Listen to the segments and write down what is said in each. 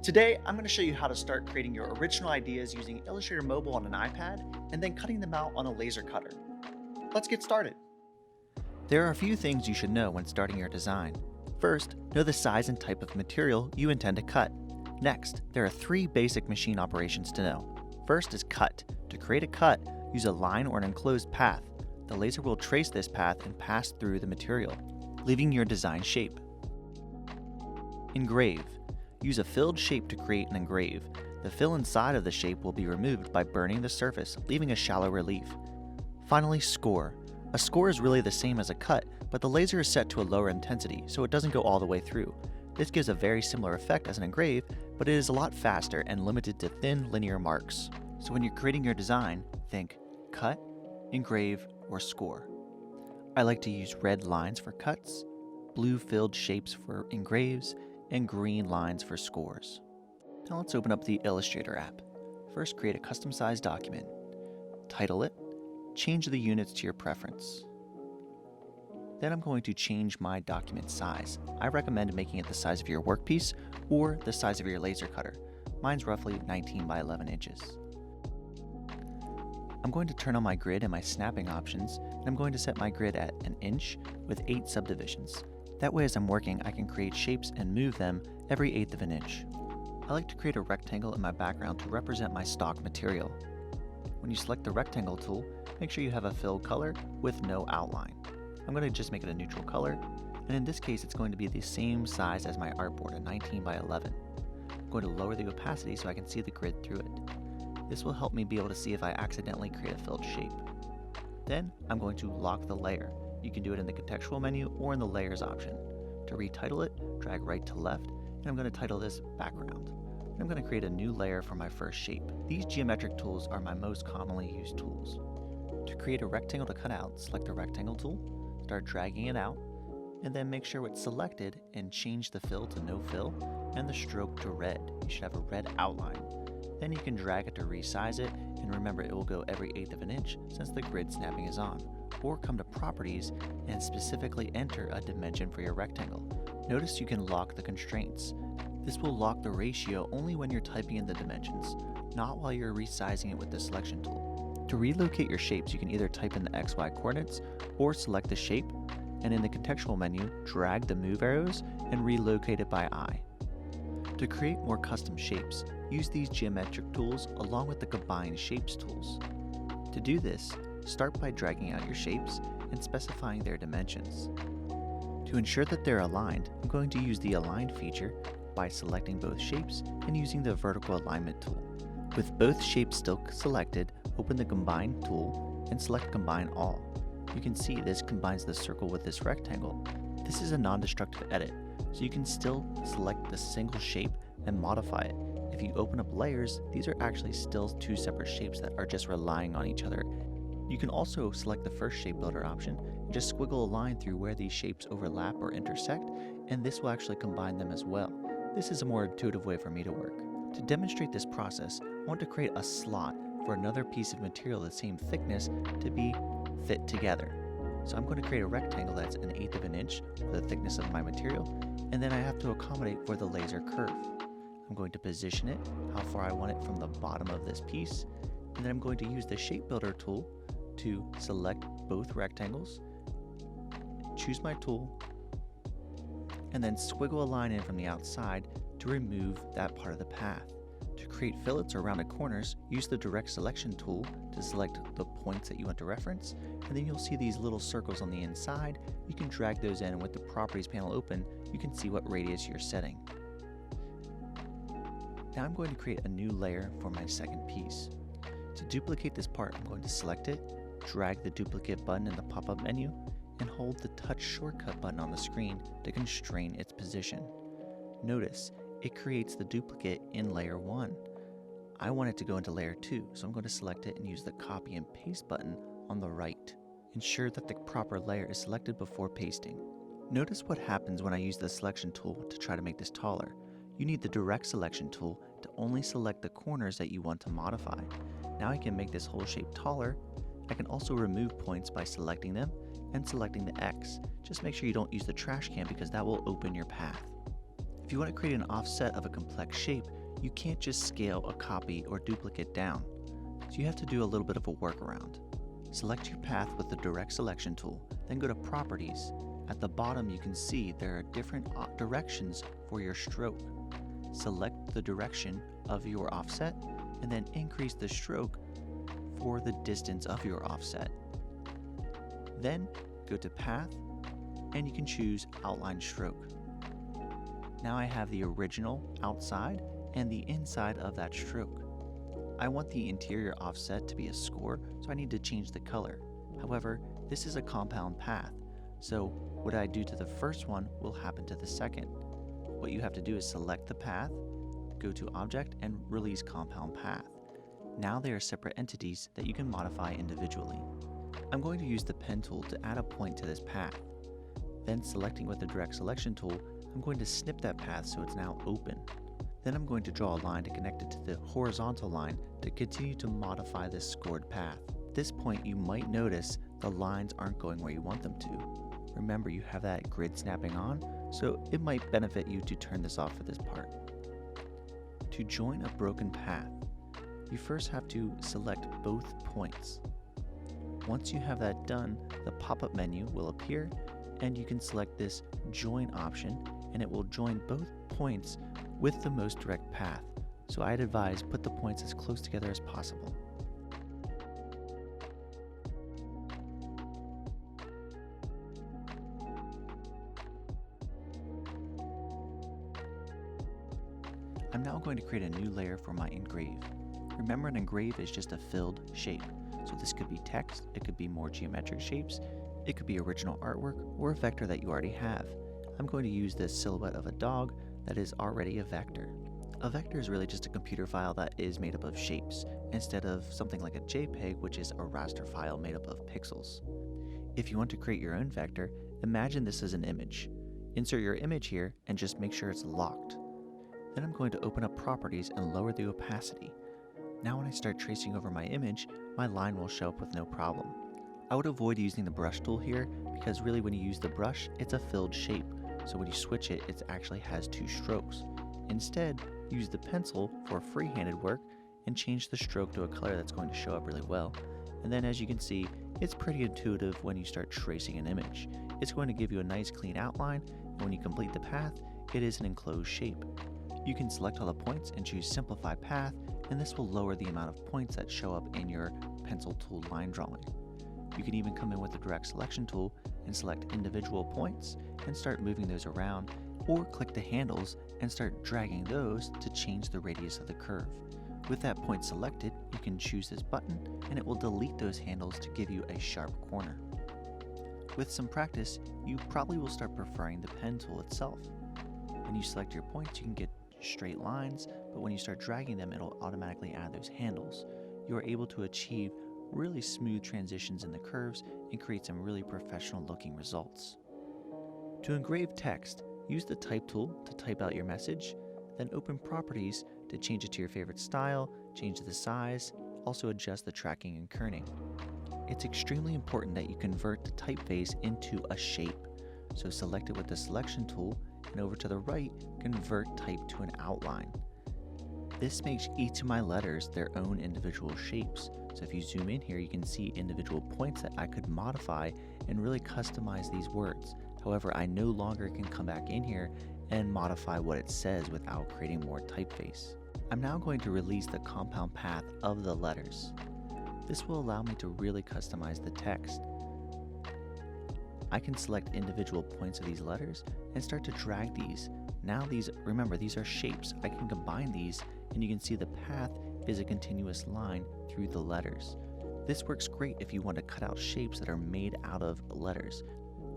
Today, I'm going to show you how to start creating your original ideas using Illustrator Mobile on an iPad and then cutting them out on a laser cutter. Let's get started. There are a few things you should know when starting your design. First, know the size and type of material you intend to cut. Next, there are three basic machine operations to know. First is cut. To create a cut, use a line or an enclosed path. The laser will trace this path and pass through the material, leaving your design shape. Engrave. Use a filled shape to create an engrave. The fill inside of the shape will be removed by burning the surface, leaving a shallow relief. Finally, score. A score is really the same as a cut, but the laser is set to a lower intensity, so it doesn't go all the way through. This gives a very similar effect as an engrave, but it is a lot faster and limited to thin linear marks. So when you're creating your design, think cut, engrave, or score. I like to use red lines for cuts, blue filled shapes for engraves, and green lines for scores. Now let's open up the Illustrator app. First, create a custom-sized document. Title it. Change the units to your preference. Then I'm going to change my document size. I recommend making it the size of your workpiece or the size of your laser cutter. Mine's roughly 19 by 11 inches. I'm going to turn on my grid and my snapping options, and I'm going to set my grid at 1 inch with 8 subdivisions. That way, as I'm working, I can create shapes and move them every 1/8 of an inch. I like to create a rectangle in my background to represent my stock material. When you select the rectangle tool, make sure you have a fill color with no outline. I'm going to just make it a neutral color, and in this case it's going to be the same size as my artboard, a 19 by 11. I'm going to lower the opacity so I can see the grid through it. This will help me be able to see if I accidentally create a filled shape. Then I'm going to lock the layer. You can do it in the contextual menu or in the layers option. To retitle it, drag right to left, and I'm going to title this background. And I'm going to create a new layer for my first shape. These geometric tools are my most commonly used tools. To create a rectangle to cut out, select the rectangle tool, start dragging it out, and then make sure it's selected and change the fill to no fill and the stroke to red. You should have a red outline. Then you can drag it to resize it, and remember it will go every 1/8 of an inch since the grid snapping is on. Or come to properties and specifically enter a dimension for your rectangle. Notice you can lock the constraints. This will lock the ratio only when you're typing in the dimensions, not while you're resizing it with the selection tool. To relocate your shapes, you can either type in the XY coordinates or select the shape, and in the contextual menu, drag the move arrows and relocate it by eye. To create more custom shapes, use these geometric tools along with the combine shapes tools. To do this, start by dragging out your shapes and specifying their dimensions. To ensure that they're aligned, I'm going to use the Align feature by selecting both shapes and using the Vertical Alignment tool. With both shapes still selected, open the Combine tool and select Combine All. You can see this combines the circle with this rectangle. This is a non-destructive edit, so you can still select the single shape and modify it. If you open up layers, these are actually still two separate shapes that are just relying on each other. You can also select the first shape builder option and just squiggle a line through where these shapes overlap or intersect, and this will actually combine them as well. This is a more intuitive way for me to work. To demonstrate this process, I want to create a slot for another piece of material the same thickness to be fit together. So I'm going to create a rectangle that's 1/8 of an inch for the thickness of my material, and then I have to accommodate for the laser curve. I'm going to position it how far I want it from the bottom of this piece, and then I'm going to use the shape builder tool to select both rectangles, choose my tool, and then squiggle a line in from the outside to remove that part of the path. To create fillets or rounded corners, use the direct selection tool to select the points that you want to reference, and then you'll see these little circles on the inside. You can drag those in, and with the properties panel open, you can see what radius you're setting. Now I'm going to create a new layer for my second piece. To duplicate this part, I'm going to select it, drag the duplicate button in the pop-up menu, and hold the touch shortcut button on the screen to constrain its position. Notice, it creates the duplicate in layer 1. I want it to go into layer 2, so I'm going to select it and use the copy and paste button on the right. Ensure that the proper layer is selected before pasting. Notice what happens when I use the selection tool to try to make this taller. You need the direct selection tool to only select the corners that you want to modify. Now I can make this whole shape taller. I can also remove points by selecting them and selecting the X. Just make sure you don't use the trash can because that will open your path. If you want to create an offset of a complex shape, you can't just scale a copy or duplicate down, so you have to do a little bit of a workaround. Select your path with the direct selection tool, then go to Properties. At the bottom you can see there are different directions for your stroke. Select the direction of your offset and then increase the stroke for the distance of your offset. Then go to Path and you can choose Outline Stroke. Now I have the original outside and the inside of that stroke. I want the interior offset to be a score, so I need to change the color. However, this is a compound path, so what I do to the first one will happen to the second. What you have to do is select the path, go to Object, and release Compound Path. Now they are separate entities that you can modify individually. I'm going to use the pen tool to add a point to this path. Then selecting with the direct selection tool, I'm going to snip that path so it's now open. Then I'm going to draw a line to connect it to the horizontal line to continue to modify this scored path. At this point you might notice the lines aren't going where you want them to. Remember, you have that grid snapping on, so it might benefit you to turn this off for this part. To join a broken path, you first have to select both points. Once you have that done, the pop-up menu will appear and you can select this Join option and it will join both points with the most direct path. So I'd advise put the points as close together as possible. I'm now going to create a new layer for my engrave. Remember, an engrave is just a filled shape. So this could be text, it could be more geometric shapes, it could be original artwork, or a vector that you already have. I'm going to use this silhouette of a dog that is already a vector. A vector is really just a computer file that is made up of shapes, instead of something like a JPEG, which is a raster file made up of pixels. If you want to create your own vector, imagine this as an image. Insert your image here and just make sure it's locked. Then I'm going to open up Properties and lower the opacity. Now when I start tracing over my image, my line will show up with no problem. I would avoid using the brush tool here because really when you use the brush, it's a filled shape. So when you switch it, it actually has two strokes. Instead, use the pencil for free-handed work and change the stroke to a color that's going to show up really well. And then as you can see, it's pretty intuitive when you start tracing an image. It's going to give you a nice clean outline, and when you complete the path, it is an enclosed shape. You can select all the points and choose Simplify Path, and this will lower the amount of points that show up in your pencil tool line drawing. You can even come in with the direct selection tool and select individual points and start moving those around, or click the handles and start dragging those to change the radius of the curve. With that point selected, you can choose this button and it will delete those handles to give you a sharp corner. With some practice, you probably will start preferring the pen tool itself. When you select your points, you can get straight lines, but when you start dragging them, it'll automatically add those handles. You are able to achieve really smooth transitions in the curves and create some really professional looking results. To engrave text, use the Type tool to type out your message, then open Properties to change it to your favorite style, change the size, also adjust the tracking and kerning. It's extremely important that you convert the typeface into a shape, so select it with the selection tool and over to the right, convert type to an outline. This makes each of my letters their own individual shapes. So if you zoom in here, you can see individual points that I could modify and really customize these words. However, I no longer can come back in here and modify what it says without creating more typeface. I'm now going to release the compound path of the letters. This will allow me to really customize the text. I can select individual points of these letters and start to drag these. Now remember, these are shapes. I can combine these and you can see the path is a continuous line through the letters. This works great if you want to cut out shapes that are made out of letters.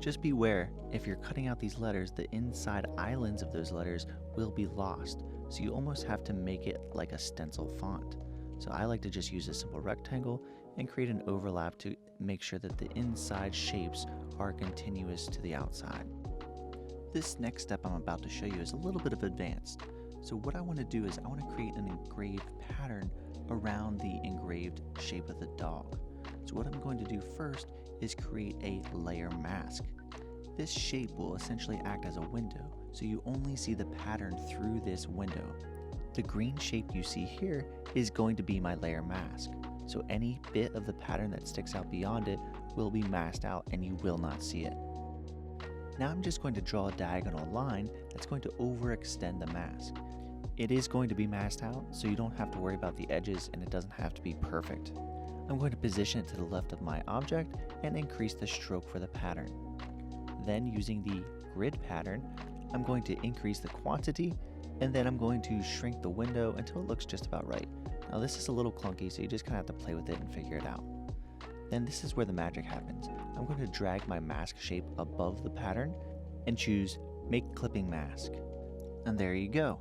Just beware, if you're cutting out these letters, the inside islands of those letters will be lost. So you almost have to make it like a stencil font. So I like to just use a simple rectangle and create an overlap to make sure that the inside shapes are continuous to the outside. This next step I'm about to show you is a little bit of advanced. So what I want to do is I want to create an engraved pattern around the engraved shape of the dog. So what I'm going to do first is create a layer mask. This shape will essentially act as a window, so you only see the pattern through this window. The green shape you see here is going to be my layer mask, so any bit of the pattern that sticks out beyond it will be masked out and you will not see it. Now I'm just going to draw a diagonal line that's going to overextend the mask. It is going to be masked out, so you don't have to worry about the edges and it doesn't have to be perfect. I'm going to position it to the left of my object and increase the stroke for the pattern. Then using the grid pattern, I'm going to increase the quantity and then I'm going to shrink the window until it looks just about right. Now this is a little clunky, so you just kind of have to play with it and figure it out. Then this is where the magic happens. I'm going to drag my mask shape above the pattern and choose Make Clipping Mask. And there you go.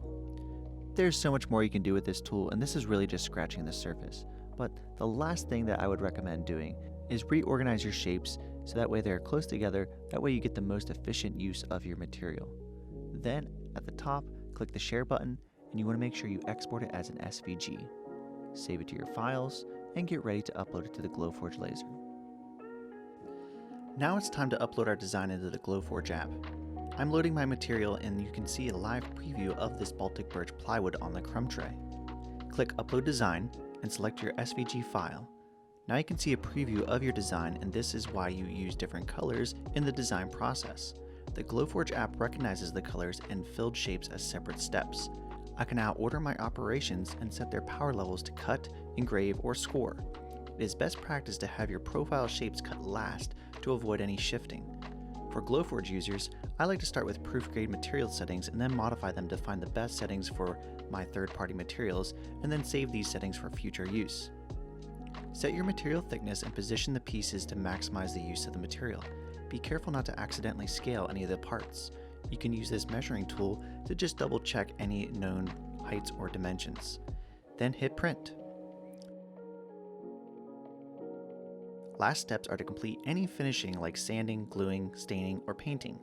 There's so much more you can do with this tool, and this is really just scratching the surface. But the last thing that I would recommend doing is reorganize your shapes so that way they're close together, that way you get the most efficient use of your material. Then at the top, click the share button and you want to make sure you export it as an SVG. Save it to your files and get ready to upload it to the Glowforge laser. Now it's time to upload our design into the Glowforge app. I'm loading my material and you can see a live preview of this Baltic birch plywood on the crumb tray. Click Upload Design and select your SVG file. Now you can see a preview of your design, and this is why you use different colors in the design process. The Glowforge app recognizes the colors and filled shapes as separate steps. I can now order my operations and set their power levels to cut, engrave, or score. It is best practice to have your profile shapes cut last to avoid any shifting. For Glowforge users, I like to start with proof-grade material settings and then modify them to find the best settings for my third-party materials, and then save these settings for future use. Set your material thickness and position the pieces to maximize the use of the material. Be careful not to accidentally scale any of the parts. You can use this measuring tool to just double check any known heights or dimensions. Then hit print. Last steps are to complete any finishing like sanding, gluing, staining, or painting.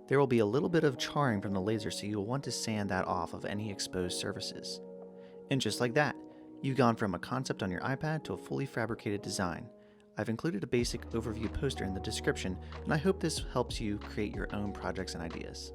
There will be a little bit of charring from the laser, so you'll want to sand that off of any exposed surfaces. And just like that, you've gone from a concept on your iPad to a fully fabricated design. I've included a basic overview poster in the description, and I hope this helps you create your own projects and ideas.